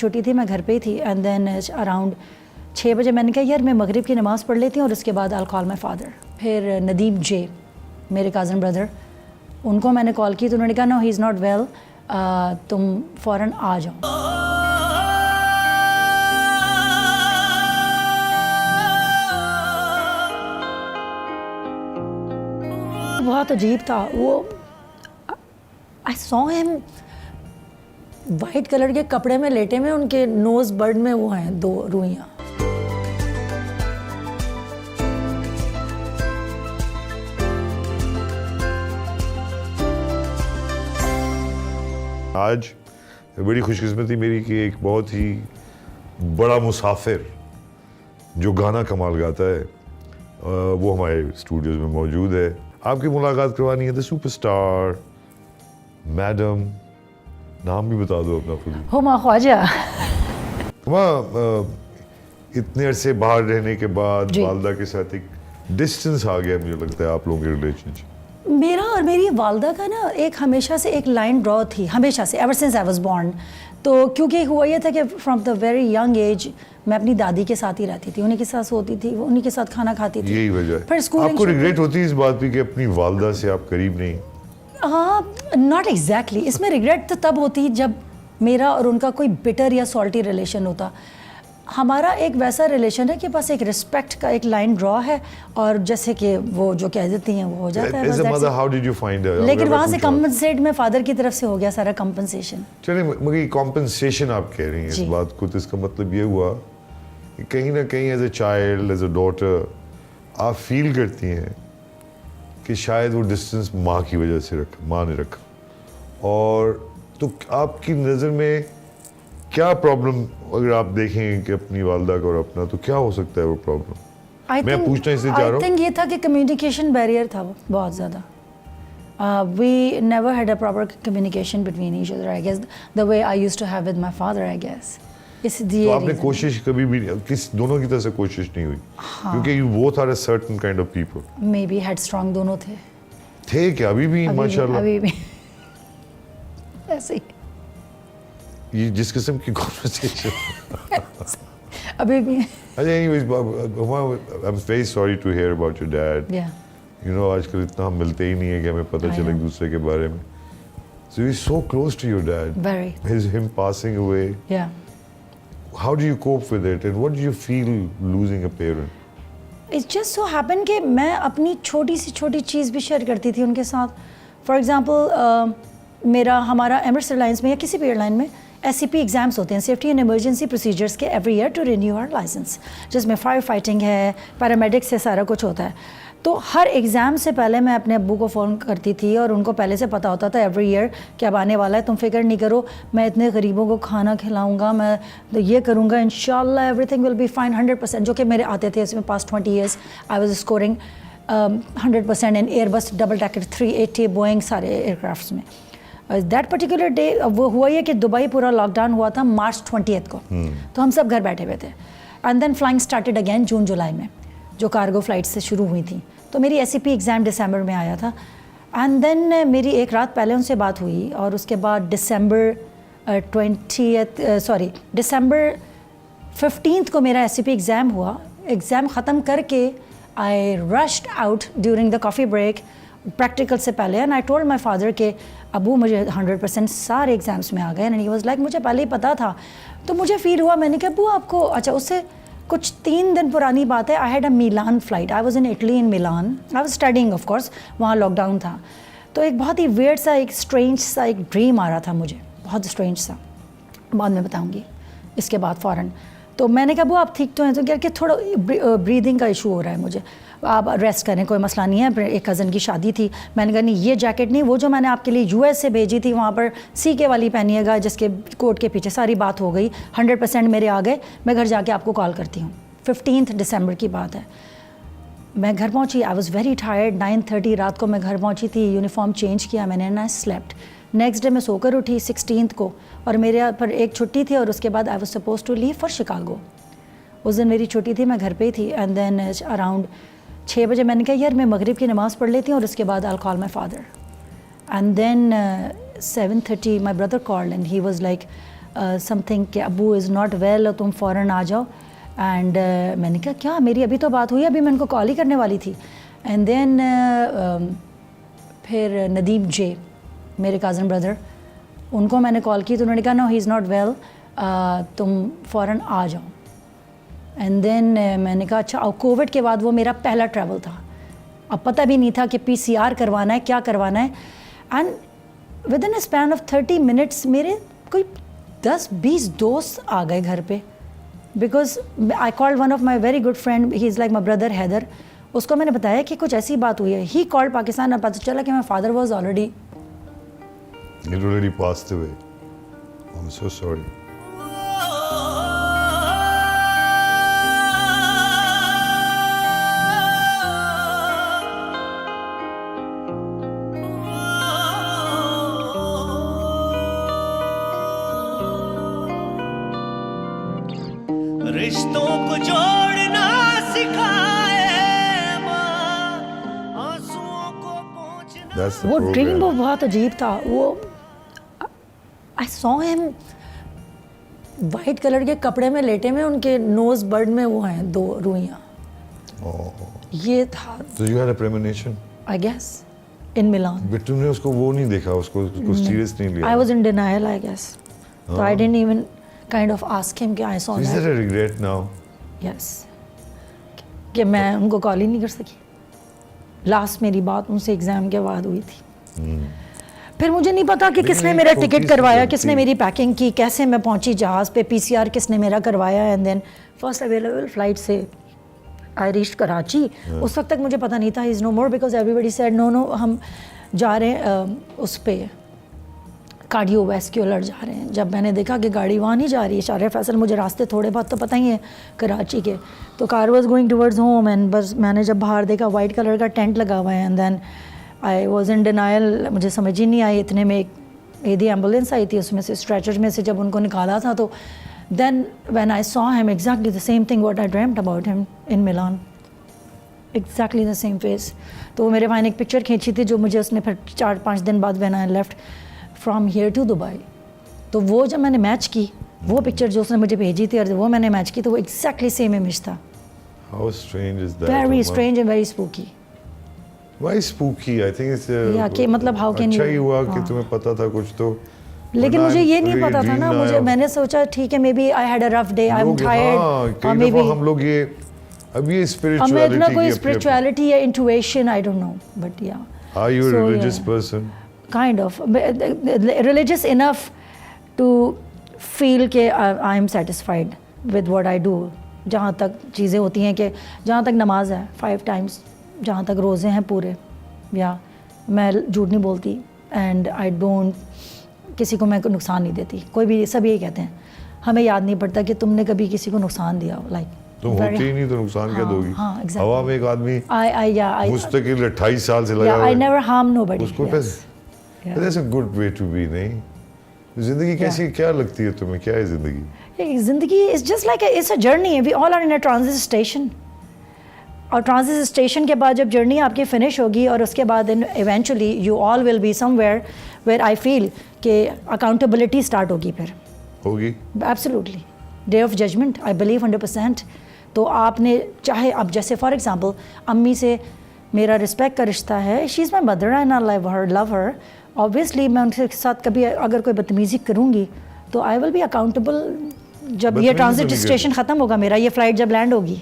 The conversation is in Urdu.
چھوٹی تھی, میں گھر پہ ہی تھی, اینڈ دین اراؤنڈ 6 بجے میں نے کہا یار میں مغرب کی نماز پڑھ لیتی ہوں اور اس کے بعد I'll call my father. پھر ندیم جے میرے کازن بردر, ان کو میں نے کال کی تو انہوں نے کہا نو ہی از ناٹ ویل, تم فوراً آ جاؤ. بہت عجیب تھا وہ. I saw him white colour کے کپڑے میں لیٹے ہوئے, ان کے نوز برڈ میں وہ ہیں 2 روئیاں. آج بڑی خوش قسمتی میری کہ ایک بہت ہی بڑا مسافر جو گانا کمال گاتا ہے وہ ہمارے اسٹوڈیوز میں موجود ہے. آپ کی ملاقات کروانی ہے دا سپر اسٹار میڈم, نام بھی بتا دو اپنا خود. ہما خواجہ. ہما اتنے عرصے باہر رہنے کے بعد والدہ کے ساتھ ایک ڈسٹنس آ گیا مجھے لگتا ہے آپ لوگوں کے ریلیشن شپ. میرا اور میری والدہ کا نا ایک ہمیشہ سے ایک لائن ڈرا تھی, ہمیشہ سے, ever since I was born. تو کیونکہ ہوا یہ تھا کہ from the very young age میں اپنی دادی کے ساتھ ہی رہتی تھی, انہیں کے ساتھ سوتی تھی, انہیں کے ساتھ کھانا کھاتی تھی. یہی وجہ ہے. پھر اسکول آپ کو ریگریٹ ہوتی ہے اس بات پہ کہ اپنی والدہ سے آپ قریب نہیں؟ ہاں, ناٹ ایگزیکٹلی. اس میں ریگریٹ تو تب ہوتی جب میرا اور ان کا کوئی بٹر یا سالٹی ریلیشن ہوتا. ہمارا ایک ویسا ریلیشن ہے کہ بس ایک رسپیکٹ کا ایک لائن ڈرا ہے, اور جیسے کہ وہ جو کہہ دیتی ہیں وہ ہو جاتا ہے. لیکن وہاں سے کمپنسیٹ میں فادر کی طرف سے ہو گیا سارا کمپنسیشن. چلیں مگر کمپنسیشن آپ کہہ رہی ہیں اس بات کو, تو اس کا مطلب یہ ہوا کہ کہیں نہ کہیں as a child, as a daughter آپ فیل کرتی ہیں کہ شاید وہ ڈسٹنس ماں کی وجہ سے ماں نے رکھا. اور تو آپ کی نظر میں کیا پرابلم, اگر آپ دیکھیں کہ اپنی والدہ کا اور اپنا, تو کیا ہو سکتا ہے وہ پرابلم؟ میں پوچھنا اس لیے چاہ رہا ہوں. آئی تھنک یہ تھا کہ کمیونیکیشن بیریئر تھا بہت زیادہ. We never had a proper communication between each other, I guess the way I used to have with my father, I guess. تو آپ نے کوشش کبھی بھی کس دونوں کی طرف سے کوشش نہیں ہوئی؟ کیونکہ you both are a certain kind of people. Maybe headstrong دونوں تھے کیا ابھی بھی ماشاءاللہ؟ ابھی بھی ایسے ہی. یہ جس قسم کی کنورسیشن ابھی بھی. I'm very sorry to hear about your dad. You know, آج کل اتنا ہم ملتے ہی نہیں ہے کہ ہمیں پتہ چلے ایک دوسرے کے بارے میں. So you're so close to your dad. Very. Him passing away. Yeah. How do you cope with it and what do you feel losing a parent? It just so happened کہ میں اپنی چھوٹی سی چھوٹی چیز بھی شیئر کرتی تھی ان کے ساتھ. فار ایگزامپل ہمارا ایمریٹس ایئر لائنس میں یا کسی بھی ایئر لائن میں SCP ایگزامس ہوتے ہیں, سیفٹی اینڈ ایمرجنسی پروسیجرس کے, every year to renew our license, جس میں فائر فائٹنگ ہے, پیرامیڈکس سے سارا کچھ ہوتا ہے. تو ہر ایگزام سے پہلے میں اپنے ابو کو فون کرتی تھی اور ان کو پہلے سے پتہ ہوتا تھا ایوری ایئر کہ اب آنے والا ہے, تم فکر نہیں کرو, میں اتنے غریبوں کو کھانا کھلاؤں گا, میں یہ کروں گا, انشاءاللہ everything will be fine 100%, جو کہ میرے آتے تھے. اس میں past 20 years I was scoring 100% in Airbus double decker 380 Boeing سارے ایئر کرافٹس میں. دیٹ پرٹیکولر ڈے وہ ہوا یہ کہ دبئی پورا لاک ڈاؤن ہوا تھا مارچ 20 کو, تو ہم سب گھر بیٹھے ہوئے تھے. And then flying started again June July میں, جو کارگو فلائٹ سے شروع ہوئی تھیں. تو میری SCP ایگزام دسمبر میں آیا تھا. اینڈ دین میری ایک رات پہلے ان سے بات ہوئی, اور اس کے بعد ڈسمبر 15 کو میرا SCP ایگزام ہوا. ایگزام ختم کر کے I rushed out during the coffee break practical سے پہلے, and I told my father کہ ابو مجھے 100% سارے ایگزامس میں آ گئے. اینڈ ہی واز لائک مجھے پہلے ہی پتہ تھا. تو مجھے فیل ہوا, میں نے کہا ابو آپ کو, اچھا اس سے کچھ 3 دن پرانی بات ہے, آئی had a Milan flight, I was in Italy in Milan, I was studying of course, وہاں لاک ڈاؤن تھا. تو ایک بہت ہی ویئرڈ سا ایک اسٹرینج سا ایک ڈریم آ رہا تھا مجھے, بہت اسٹرینج سا, بعد میں بتاؤں گی اس کے بعد فوراً. تو میں نے کہا وہ آپ ٹھیک تو ہیں؟ تو کیا کہ تھوڑا بریدنگ کا ایشو ہو رہا ہے مجھے, آپ ریسٹ کریں, کوئی مسئلہ نہیں ہے. ایک کزن کی شادی تھی, میں نے کہا نہیں یہ جیکٹ نہیں, وہ جو میں نے آپ کے لیے US سے بھیجی تھی وہاں پر CK والی پہنیے گا, جس کے کوٹ کے پیچھے. ساری بات ہو گئی, 100% میرے آ گئے, میں گھر جا کے آپ کو کال کرتی ہوں. 15 دسمبر کی بات ہے. میں گھر پہنچی, آئی واز ویری ٹائرڈ, 9:30 رات کو میں گھر پہنچی تھی, یونیفارم چینج کیا میں نے, and I slept. Next day میں سو کر اٹھی 16 کو, اور میرے پر ایک چھٹی تھی, اور اس کے بعد I was suppose to leave for Chicago. اس دن میری چھٹی تھی, میں گھر پہ ہی تھی. اینڈ دین اراؤنڈ 6 بجے میں نے کہا یار میں مغرب کی نماز پڑھ لیتی ہوں, اور اس کے بعد I'll call my father. And then 7:30 my brother called and he was like some thing کہ ابو از ناٹ ویل اور تم فوراً آ جاؤ. اینڈ میں نے کہا کیا, میری ابھی تو بات ہوئی, ابھی میں ان کو کال ہی کرنے والی تھی. اینڈ دین پھر ندیم جے میرے کازن بردر, ان کو میں نے کال کی تو انہوں نے کہا نو ہی از ناٹ ویل, تم فوراً آ جاؤ. اینڈ دین میں نے کہا اچھا. اور کووڈ کے بعد وہ میرا پہلا ٹریول تھا, اب پتہ بھی نہیں تھا کہ PCR کروانا ہے, کیا کروانا ہے. And within a span of 30 minutes میرے کوئی 10-20 دوست آ گئے گھر پہ, because I called one of my very good friend, he is like my brother Haider. اس کو میں نے بتایا کہ کچھ ایسی بات ہوئی ہے. ہی کالڈ پاکستان, اور پتہ چلا کہ my father was already passed away. I'm so sorry. رشتوں کو جوڑنا سکھائے ماں, آنسوؤں کو پہنچنا. That's the وہ program. ڈریم وہ بہت عجیب تھا. وہ آئی سو ہم وائٹ کلر کے کپڑے میں لیٹے میں, ان کے نوز برڈ میں وہ ہیں 2 روئیاں. یہ تھا So you had a premonition? I guess in Milan. But تم نے اس کو وہ نہیں دیکھا, اس کو سیریس نہیں لیا. I was in denial, I guess. So I didn't even kind of ask him کہ I saw Is that. there a regret now? Yes. کہ میں ان کو کال ہی نہیں کر سکی. لاسٹ میری بات ان سے ایگزام کے بعد ہوئی تھی. پھر مجھے نہیں پتا کہ کس نے میرا ٹکٹ کروایا, کس نے میری پیکنگ کی, کیسے میں پہنچی جہاز پہ, PCR کس نے میرا کروایا. And then first available flight سے آئی ریچ کراچی. اس وقت تک مجھے پتہ نہیں تھا is no more, because everybody said no no ہم جا رہے ہیں اس پہ کارڈیو ویسکیولر جا رہے ہیں. جب میں نے دیکھا کہ گاڑی وہاں نہیں جا رہی ہے, شارع فیصل, مجھے راستے تھوڑے بہت تو پتہ ہی ہیں کراچی کے, تو car was going towards home. And بس میں نے جب باہر دیکھا وائٹ کلر کا ٹینٹ لگا ہوا ہے, and then I was in denial. مجھے سمجھ ہی نہیں آئی. اتنے میں ایک ایدھی ایمبولینس آئی تھی, اس میں سے اسٹریچر میں سے جب ان کو نکالا تھا, تو then when I saw him exactly the same thing what I dreamed about him in Milan, exactly the same face. تو وہ میرے بھائی نے ایک پکچر کھینچی تھی جو مجھے اس نے پھر 4-5 دن بعد when I left from here to Dubai, تو وہ جب میں نے میچ کی, وہ پکچر جو اس نے مجھے بھیجی تھی اور وہ میں نے میچ کی, تو وہ ایگزیکٹلی سیم امیج تھا. How strange is that? Very strange and very spooky. Why spooky? I think it's کہ مطلب how can you. اچھا ہی ہوا کہ تمہیں پتا تھا کچھ تو. لیکن مجھے یہ نہیں پتا تھا نا, مجھے میں نے سوچا ٹھیک ہے maybe I had a rough day, I am tired, کئی دفعہ ہم لوگ یہ اب یہ اسپرچویلٹی اتنا کوئی اسپرچویلٹی یا intuition I don't know, but یا Are you a religious person? kind of religious enough to feel کہ I am satisfied with what I do. جہاں تک چیزیں ہوتی ہیں کہ جہاں تک نماز ہے 5 times, جہاں تک روزے ہیں پورے, یا میں جھوٹ نہیں بولتی, اینڈ آئی ڈونٹ کسی کو میں نقصان نہیں دیتی. کوئی بھی سب یہی کہتے ہیں, ہمیں یاد نہیں پڑتا کہ تم نے کبھی کسی کو نقصان دیا ہو. لائک تم ہوتی ہی نہیں تو نقصان کیا دو گی. ہوا میں ایک آدمی مستقل 28 سال سے لگا ہوا ہے, I never harm nobody. اس کو that's a good way to be. نہیں زندگی کیسی کیا لگتی ہے تمہیں, کیا ہے زندگی؟ زندگی is just like it's a journey. We all are in a transit station, اور ٹرانزٹ اسٹیشن کے بعد جب جرنی آپ کی فنش ہوگی, اور اس کے بعد eventually you all will be somewhere where I feel کہ اکاؤنٹیبلٹی اسٹارٹ ہوگی. پھر ہوگی absolutely day of judgement, I believe 100%. تو آپ نے چاہے اب جیسے فار ایگزامپل امی سے میرا رسپیکٹ کا رشتہ ہے, she is my mother and I love her. Obviously میں ان کے ساتھ کبھی اگر کوئی بدتمیزی کروں گی تو آئی ول بی اکاؤنٹیبل. جب یہ ٹرانزٹ اسٹیشن ختم ہوگا میرا, یہ فلائٹ جب لینڈ ہوگی,